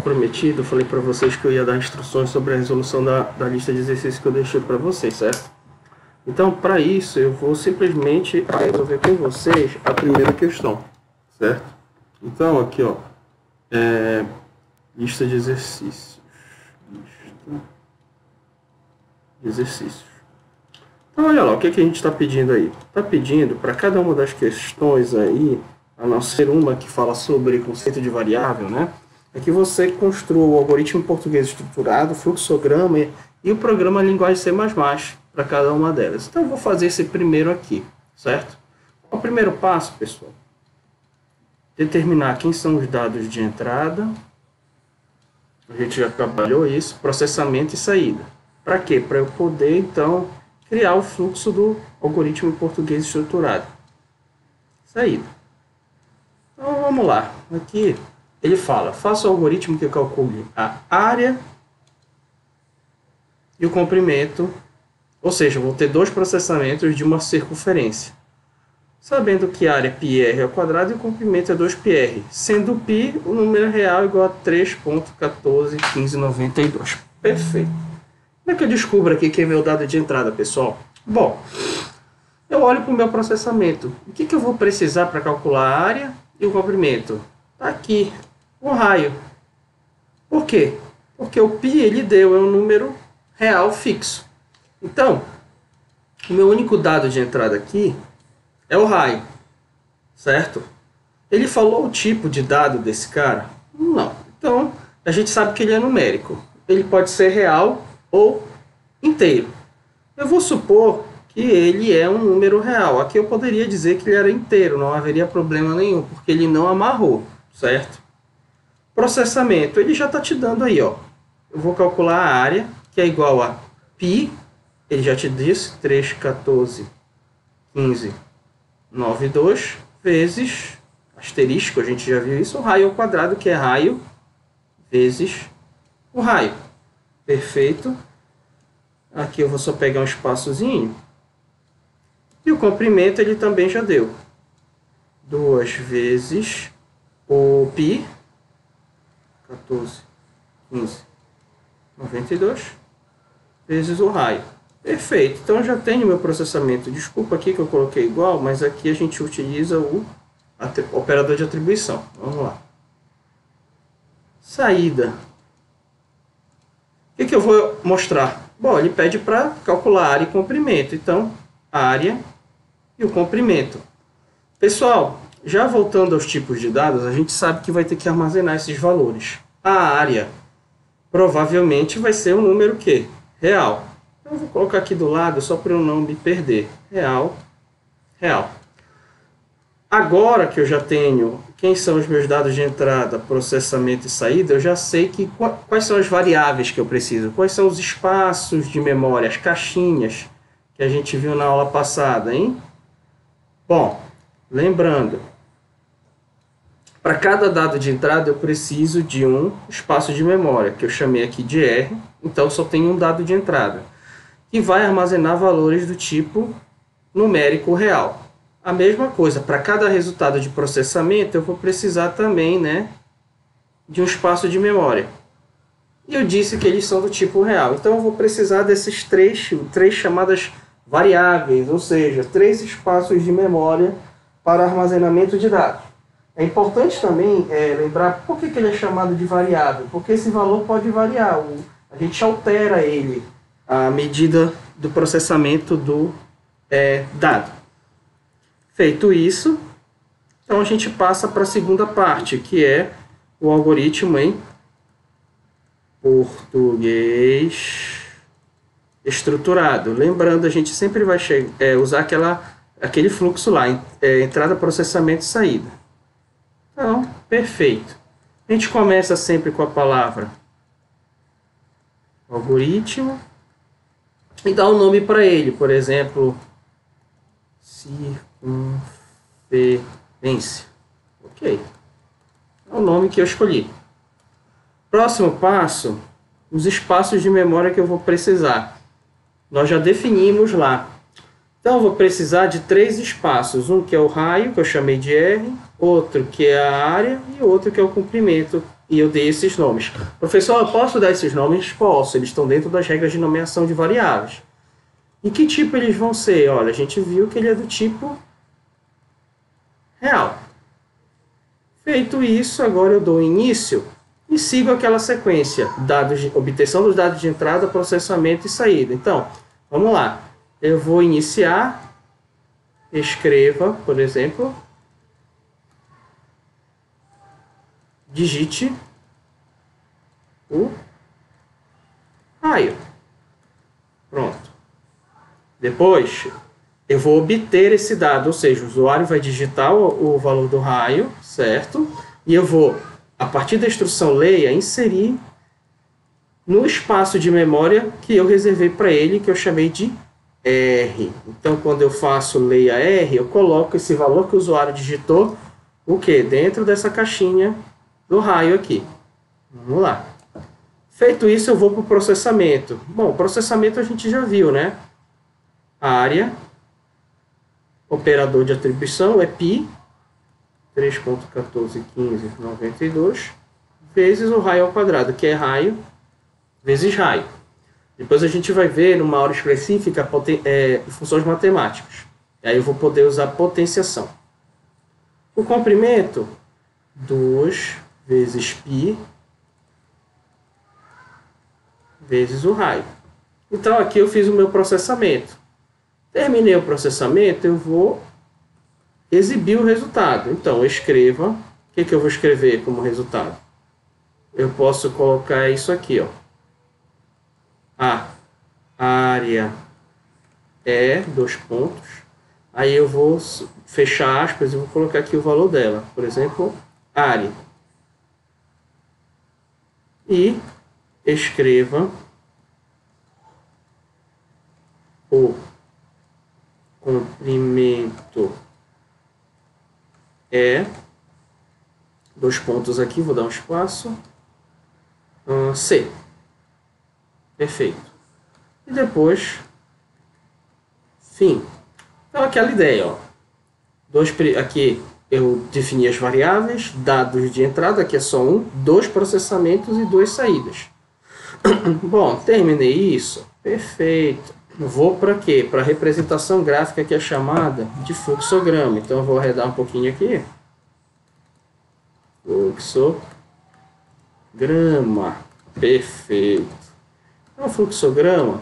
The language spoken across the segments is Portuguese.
prometido, eu falei para vocês que eu ia dar instruções sobre a resolução da lista de exercícios que eu deixei para vocês, certo? Então, para isso, eu vou simplesmente resolver com vocês a primeira questão, certo? Então, aqui, ó, lista de exercícios. Lista de exercícios. Então, olha lá, o que a gente está pedindo aí? Está pedindo para cada uma das questões aí, a não ser uma que fala sobre conceito de variável, né? É que você construa o algoritmo em português estruturado, fluxograma e o programa linguagem C++ para cada uma delas. Então, eu vou fazer esse primeiro aqui, certo? O primeiro passo, pessoal, determinar quem são os dados de entrada. A gente já trabalhou isso, processamento e saída. Para quê? Para eu poder, então, criar o fluxo do algoritmo em português estruturado. Saída. Então, vamos lá. Aqui, ele fala, faça o algoritmo que calcule a área e o comprimento, ou seja, vou ter dois processamentos de uma circunferência. Sabendo que a área é πr ao quadrado e o comprimento é 2πr, sendo π o número real igual a 3.141592. Perfeito. Como é que eu descubro aqui que é meu dado de entrada, pessoal? Bom, eu olho para o meu processamento. O que eu vou precisar para calcular a área e o comprimento? Está aqui, o raio. Por quê? Porque o π ele deu é um número real fixo. Então, o meu único dado de entrada aqui é o raio, certo? Ele falou o tipo de dado desse cara? Não. Então, a gente sabe que ele é numérico. Ele pode ser real ou inteiro. Eu vou supor que ele é um número real. Aqui eu poderia dizer que ele era inteiro, não haveria problema nenhum, porque ele não amarrou, certo? Processamento, ele já está te dando aí, ó. Eu vou calcular a área, que é igual a π, ele já te disse, 3.141592, vezes, asterisco, a gente já viu isso, o raio ao quadrado, que é raio, vezes o raio. Perfeito. Aqui eu vou só pegar um espaçozinho. E o comprimento ele também já deu. 2 vezes o π, 14,1592, vezes o raio. Perfeito. Então eu já tenho meu processamento. Desculpa aqui que eu coloquei igual, mas aqui a gente utiliza o operador de atribuição. Vamos lá. Saída. O que eu vou mostrar? Bom, ele pede para calcular área e comprimento. Então, área e o comprimento. Pessoal, já voltando aos tipos de dados, a gente sabe que vai ter que armazenar esses valores. A área provavelmente vai ser um número que? Real. Então, eu vou colocar aqui do lado só para eu não me perder. Real, real. Agora que eu já tenho quem são os meus dados de entrada, processamento e saída, eu já sei que quais são as variáveis que eu preciso, quais são os espaços de memória, as caixinhas que a gente viu na aula passada, hein? Bom, lembrando, para cada dado de entrada eu preciso de um espaço de memória, que eu chamei aqui de R, então só tem um dado de entrada, que vai armazenar valores do tipo numérico real. A mesma coisa, para cada resultado de processamento, eu vou precisar também, né, de um espaço de memória. E eu disse que eles são do tipo real. Então, eu vou precisar desses três chamadas variáveis, ou seja, 3 espaços de memória para armazenamento de dados. É importante também lembrar por que ele é chamado de variável, porque esse valor pode variar. A gente altera ele à medida do processamento do dado. Feito isso, então a gente passa para a segunda parte, que é o algoritmo em português estruturado. Lembrando, a gente sempre vai usar aquele fluxo lá, entrada, processamento e saída. Então, perfeito. A gente começa sempre com a palavra algoritmo e dá um nome para ele, por exemplo, circunferência. Ok. É o nome que eu escolhi. Próximo passo, os espaços de memória que eu vou precisar. Nós já definimos lá. Então, eu vou precisar de 3 espaços. Um que é o raio, que eu chamei de R, outro que é a área e outro que é o comprimento, e eu dei esses nomes. Professor, eu posso dar esses nomes? Posso, eles estão dentro das regras de nomeação de variáveis. E que tipo eles vão ser? Olha, a gente viu que ele é do tipo real. Feito isso, agora eu dou início e sigo aquela sequência, obtenção dos dados de entrada, processamento e saída. Então, vamos lá. Eu vou iniciar, escreva, por exemplo, digite o raio. Pronto. Depois, eu vou obter esse dado, ou seja, o usuário vai digitar o valor do raio, certo? E eu vou, a partir da instrução leia, inserir no espaço de memória que eu reservei para ele, que eu chamei de R. Então, quando eu faço leia R, eu coloco esse valor que o usuário digitou, o quê? Dentro dessa caixinha do raio aqui. Vamos lá. Feito isso, eu vou para o processamento. Bom, processamento a gente já viu, né? Área, operador de atribuição é π, 3.141592, vezes o raio ao quadrado, que é raio vezes raio. Depois a gente vai ver, numa aula específica, funções matemáticas. E aí eu vou poder usar potenciação. O comprimento, 2 vezes π vezes o raio. Então aqui eu fiz o meu processamento. Terminei o processamento, eu vou exibir o resultado. Então, escreva. O que eu vou escrever como resultado? Eu posso colocar isso aqui, ó. A área é, 2 pontos. Aí eu vou fechar aspas e vou colocar aqui o valor dela. Por exemplo, área. E escreva o comprimento é, 2 pontos aqui, vou dar um espaço, C. Perfeito. E depois, fim. Então, aquela ideia, ó. Aqui eu defini as variáveis, dados de entrada, aqui é só 2 processamentos e 2 saídas. Bom, terminei isso. Perfeito. Vou para quê? Para a representação gráfica que é chamada de fluxograma. Então, eu vou arredar um pouquinho aqui. Fluxograma. Perfeito. Então, o fluxograma,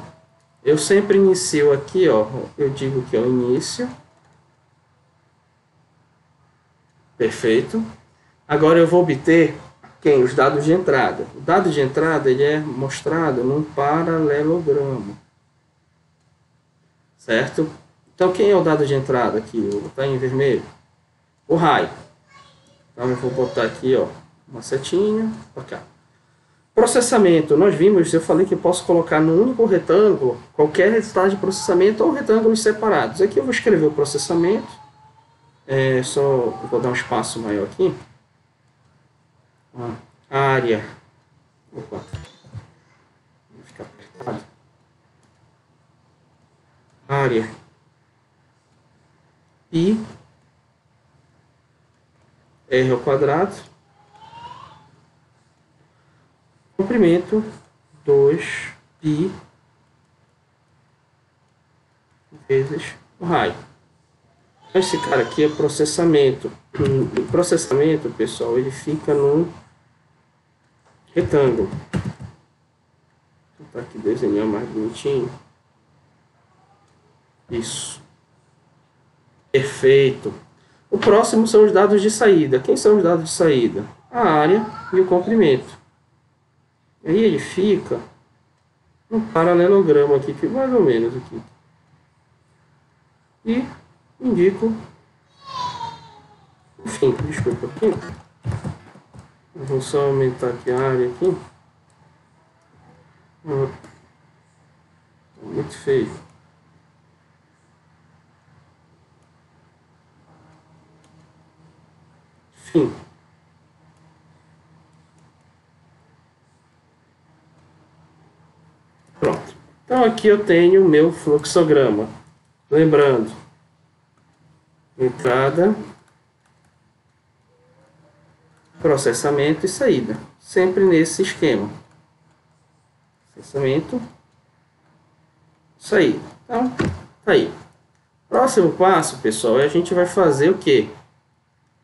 eu sempre inicio aqui, ó. Eu digo que é o início. Perfeito. Agora eu vou obter os dados de entrada. O dado de entrada ele é mostrado num paralelogramo. Certo? Então, quem é o dado de entrada aqui? Eu vou botar em vermelho. O raio. Então, eu vou botar aqui, ó, uma setinha para cá. Processamento. Nós vimos, eu falei que eu posso colocar num único retângulo qualquer resultado de processamento ou retângulos separados. Aqui eu vou escrever o processamento. Eu vou dar um espaço maior aqui. Área. Opa. Vou ficar apertado. Área π r ao quadrado, comprimento 2π vezes o raio. Esse cara aqui é processamento. O processamento, pessoal, ele fica num retângulo. Vou tentar aqui desenhar mais bonitinho. Isso. Perfeito. O próximo são os dados de saída. Quem são os dados de saída? A área e o comprimento. Aí ele fica um paralelogramo aqui, que mais ou menos aqui. E indico o fim. Desculpa aqui. Eu vou só aumentar aqui a área aqui. Muito feio. Fim. Pronto. Então aqui eu tenho o meu fluxograma. Lembrando, entrada, processamento e saída, sempre nesse esquema. Processamento. Isso aí. Então, tá aí. Próximo passo, pessoal, a gente vai fazer o quê?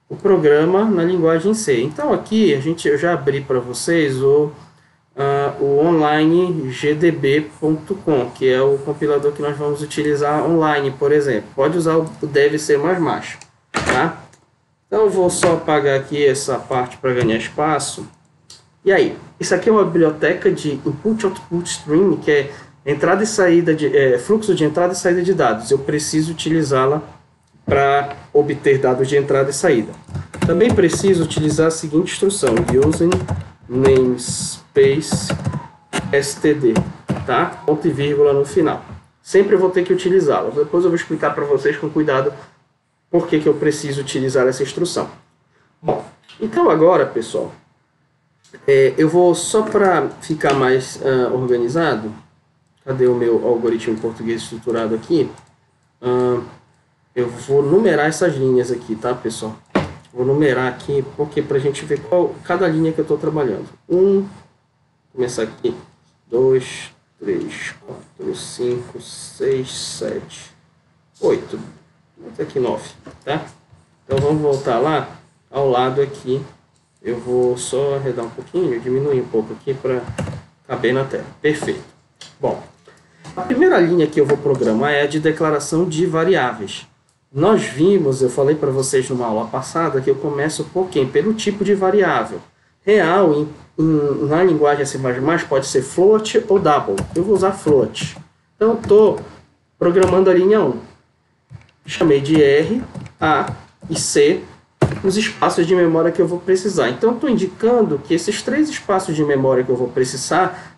O programa na linguagem C. Então, aqui eu já abri para vocês o online gdb.com, que é o compilador que nós vamos utilizar online, por exemplo. Pode usar o deve ser mais macho, tá? Então, eu vou só apagar aqui essa parte para ganhar espaço. E aí, isso aqui é uma biblioteca de input-output stream, que é entrada e saída fluxo de entrada e saída de dados. Eu preciso utilizá-la para obter dados de entrada e saída. Também preciso utilizar a seguinte instrução: using namespace std, tá? Ponto e vírgula no final. Sempre eu vou ter que utilizá-la. Depois eu vou explicar para vocês com cuidado por que eu preciso utilizar essa instrução. Bom, então agora, pessoal, eu vou, só para ficar mais organizado, cadê o meu algoritmo em português estruturado aqui? Eu vou numerar essas linhas aqui, tá, pessoal? Vou numerar aqui, porque para a gente ver cada linha que eu estou trabalhando. Vou começar aqui. 2, 3, 4, 5, 6, 7, 8. Até aqui 9, tá? Então vamos voltar lá, ao lado aqui. Eu vou só arredar um pouquinho, diminuir um pouco aqui para caber na tela. Perfeito. Bom, a primeira linha que eu vou programar é a de declaração de variáveis. Nós vimos, eu falei para vocês numa aula passada, que eu começo por quem? Pelo tipo de variável. Real, na linguagem C++ pode ser float ou double. Eu vou usar float. Então, estou programando a linha 1. Chamei de R, A e C os espaços de memória que eu vou precisar. Então, estou indicando que esses 3 espaços de memória que eu vou precisar,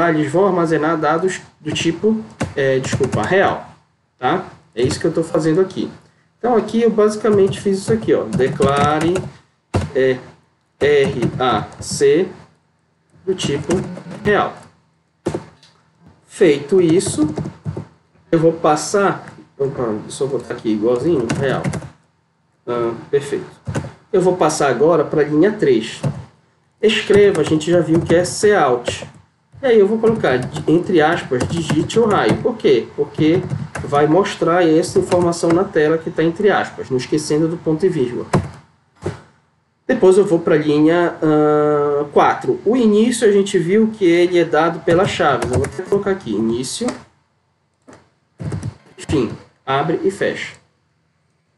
eles vão armazenar dados do tipo, real. Tá? É isso que eu estou fazendo aqui. Então, aqui eu basicamente fiz isso aqui, ó. Declare RAC do tipo real. Feito isso, eu vou passar... Deixa eu botar aqui igualzinho, real. Perfeito. Eu vou passar agora para a linha 3. Escreva, a gente já viu que é cout. E aí eu vou colocar, entre aspas, digite o raio. Por quê? Porque vai mostrar essa informação na tela que está entre aspas, não esquecendo do ponto e vírgula. Depois eu vou para a linha 4. O início a gente viu que ele é dado pelas chaves. Eu vou até colocar aqui, início, fim, abre e fecha.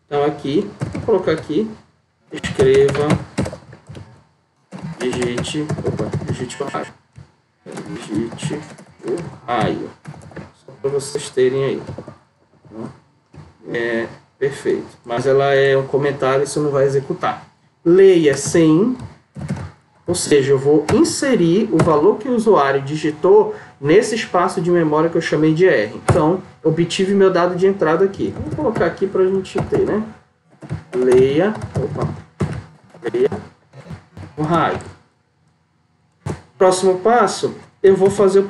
Então aqui, vou colocar aqui, escreva, digite o raio. Digite o raio. Só para vocês terem aí. Perfeito. Mas ela é um comentário, isso não vai executar. Leia sem, ou seja, eu vou inserir o valor que o usuário digitou nesse espaço de memória que eu chamei de R. Então, obtive meu dado de entrada aqui. Vou colocar aqui para a gente ter, né? Leia o raio. Próximo passo, eu vou fazer o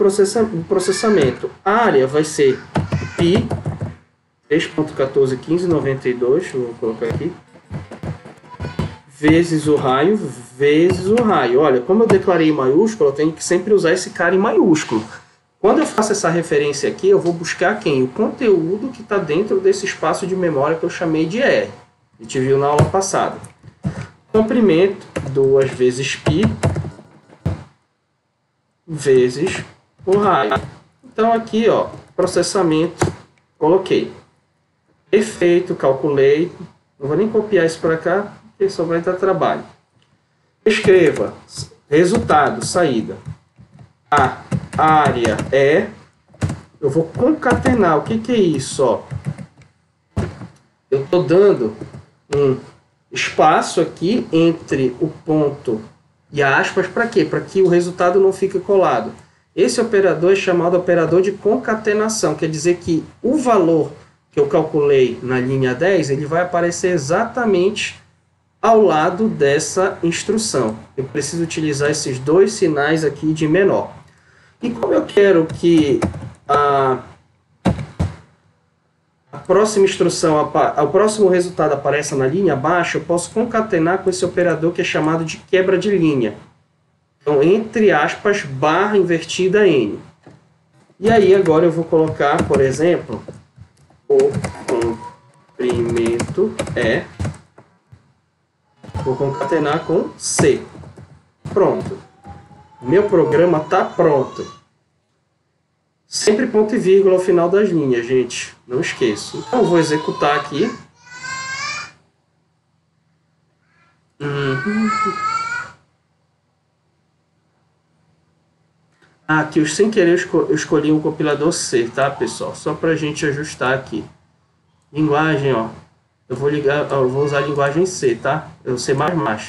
processamento. A área vai ser pi 3.141592, vou colocar aqui, vezes o raio, Olha, como eu declarei em maiúsculo, eu tenho que sempre usar esse cara em maiúsculo. Quando eu faço essa referência aqui, eu vou buscar quem? O conteúdo que está dentro desse espaço de memória que eu chamei de R. A gente viu na aula passada. Comprimento, 2 vezes π, vezes o raio. Então aqui, ó, processamento, coloquei. Efeito, calculei. Não vou nem copiar isso para cá, porque só vai dar trabalho. Escreva, resultado, saída. A área é... Eu vou concatenar. O que é isso? Ó? Eu estou dando um espaço aqui entre o ponto e aspas. Para quê? Para que o resultado não fique colado. Esse operador é chamado operador de concatenação. Quer dizer que o valor que eu calculei na linha 10, ele vai aparecer exatamente ao lado dessa instrução. Eu preciso utilizar esses 2 sinais aqui de menor. E como eu quero que a próxima instrução, o próximo resultado apareça na linha abaixo, eu posso concatenar com esse operador que é chamado de quebra de linha. Então, entre aspas, barra invertida N. E aí, agora eu vou colocar, por exemplo, o comprimento é... Vou concatenar com C. Pronto. Meu programa está pronto. Sempre ponto e vírgula ao final das linhas, gente. Não esqueço. Então, eu vou executar aqui. Aqui, sem querer, eu escolhi um compilador C, tá, pessoal? Só para a gente ajustar aqui. Linguagem, ó. Eu vou usar a linguagem C, tá? Eu C++. Então,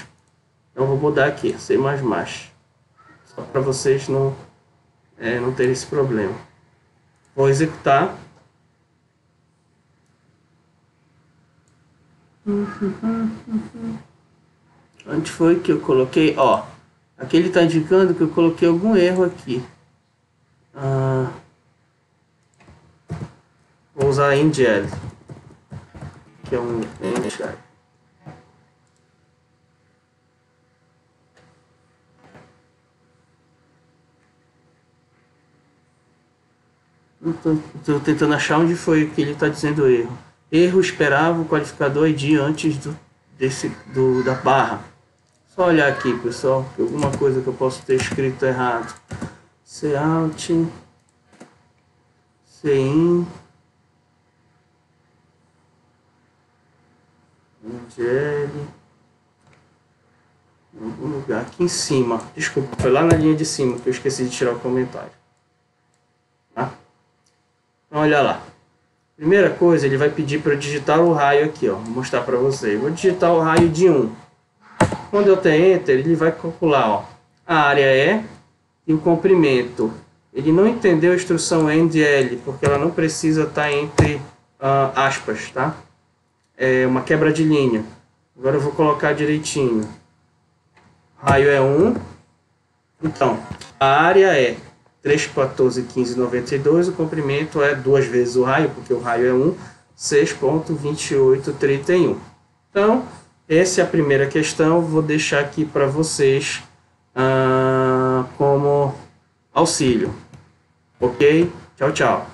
eu vou mudar aqui, C++. Só para vocês não terem esse problema. Vou executar. Onde foi que eu coloquei? Ó, aqui ele está indicando que eu coloquei algum erro aqui. Vou usar NGL, que é um NGL. Estou tentando achar onde foi que ele está dizendo erro. Erro esperava o qualificador ID antes da barra. Só olhar aqui, pessoal, que alguma coisa que eu posso ter escrito errado. Cout, Cin, NGL, em algum lugar aqui em cima. Desculpa, foi lá na linha de cima que eu esqueci de tirar o comentário. Tá? Então, olha lá. Primeira coisa, ele vai pedir para eu digitar o raio aqui, ó. Vou mostrar para vocês. Vou digitar o raio de 1. Quando eu der Enter, ele vai calcular, ó, a área E e o comprimento. Ele não entendeu a instrução NDL, porque ela não precisa estar entre aspas, tá? É uma quebra de linha. Agora eu vou colocar direitinho. Raio é 1. Então, a área é 3,14,15,92. O comprimento é 2 vezes o raio, porque o raio é 1, 6,2831. Então, essa é a primeira questão. Vou deixar aqui para vocês como auxílio. Ok? Tchau, tchau.